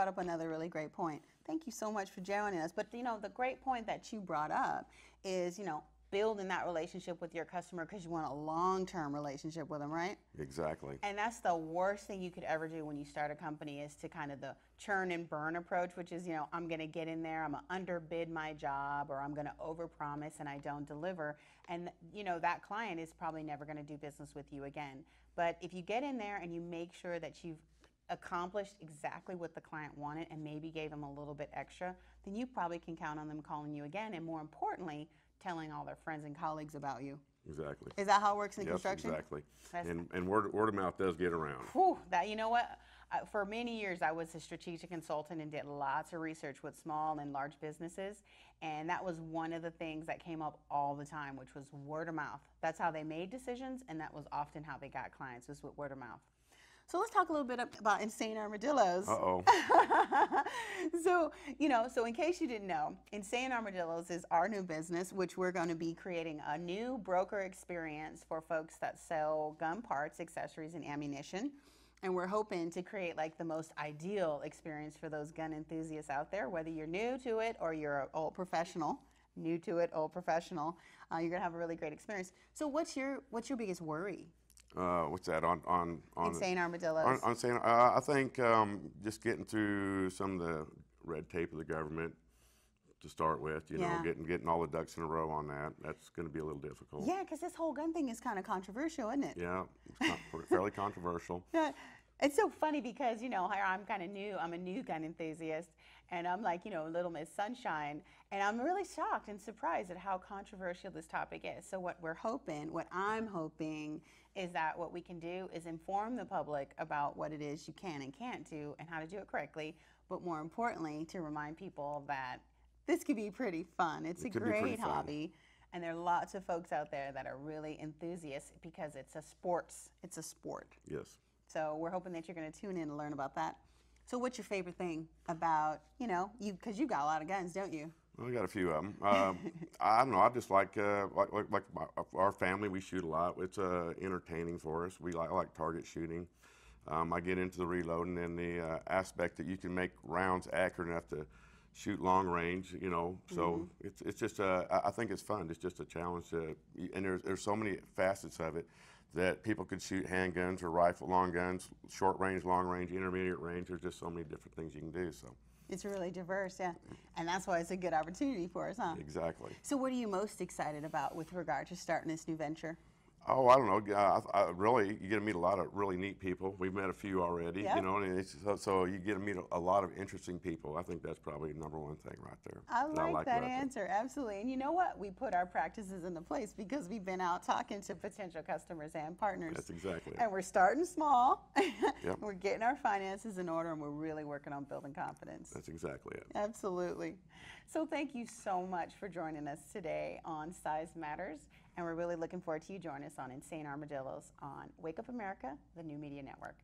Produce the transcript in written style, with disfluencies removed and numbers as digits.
brought up another really great point. Thank you so much for joining us. But you know, the great point that you brought up is, you know, building that relationship with your customer because you want a long-term relationship with them, right? Exactly. And that's the worst thing you could ever do when you start a company is to kind of the churn and burn approach, which is, you know, I'm going to get in there, I'm going to underbid my job, or I'm going to overpromise and I don't deliver. And, you know, that client is probably never going to do business with you again. But if you get in there and you make sure that you've accomplished exactly what the client wanted and maybe gave them a little bit extra, then you probably can count on them calling you again, and more importantly, telling all their friends and colleagues about you. Exactly. Is that how it works in Yes, construction? Exactly. And word of mouth does get around. Whew, that, you know what? For many years, I was a strategic consultant and did lots of research with small and large businesses. And that was one of the things that came up all the time, which was word of mouth. That's how they made decisions, and that was often how they got clients, was with word of mouth. So let's talk a little bit about Insane Armadillos. Uh-oh. So, you know, so in case you didn't know, Insane Armadillos is our new business, which we're going to be creating a new broker experience for folks that sell gun parts, accessories, and ammunition. And we're hoping to create like the most ideal experience for those gun enthusiasts out there, whether you're new to it or you're an old professional. New to it, old professional. You're going to have a really great experience. So what's your biggest worry? What's that on Insane Armadillos. On Insane, I think just getting through some of the red tape of the government to start with, you know, getting all the ducks in a row on that. That's going to be a little difficult. Yeah, because this whole gun thing is kind of controversial, isn't it? Yeah, it's fairly controversial. Yeah. It's so funny because, you know, I'm kind of new. I'm a new gun enthusiast, and I'm like, you know, Little Miss Sunshine, and I'm really shocked and surprised at how controversial this topic is. So what I'm hoping is that what we can do is inform the public about what it is you can and can't do and how to do it correctly, but more importantly, to remind people that this could be pretty fun. It's a great hobby, and there are lots of folks out there that are really enthusiasts because it's a sport. Yes. So we're hoping that you're going to tune in and learn about that. So what's your favorite thing about, you know, because you got a lot of guns, don't you? Well, we got a few of them. I don't know. I just like our family. We shoot a lot. It's entertaining for us. I like target shooting. I get into the reloading and the aspect that you can make rounds accurate enough to shoot long range. You know, so it's just I think it's fun. It's just a challenge. And there's so many facets of it that people could shoot handguns or rifle long guns, short range, long range, intermediate range. There's just so many different things you can do. So. It's really diverse, yeah. And that's why it's a good opportunity for us, huh? Exactly. So what are you most excited about with regard to starting this new venture? Oh, I don't know. Really, you get to meet a lot of really neat people. We've met a few already, you know, and so you get to meet a lot of interesting people. I think that's probably the number one thing right there. I like that answer, absolutely. And you know what? We put our practices into place because we've been out talking to potential customers and partners. That's exactly it. And we're starting small. Yep. We're getting our finances in order, and we're really working on building confidence. That's exactly it. Absolutely. So thank you so much for joining us today on Size Matters. And we're really looking forward to you joining us on Insane Armadillos on Wake Up America, the New Media Network.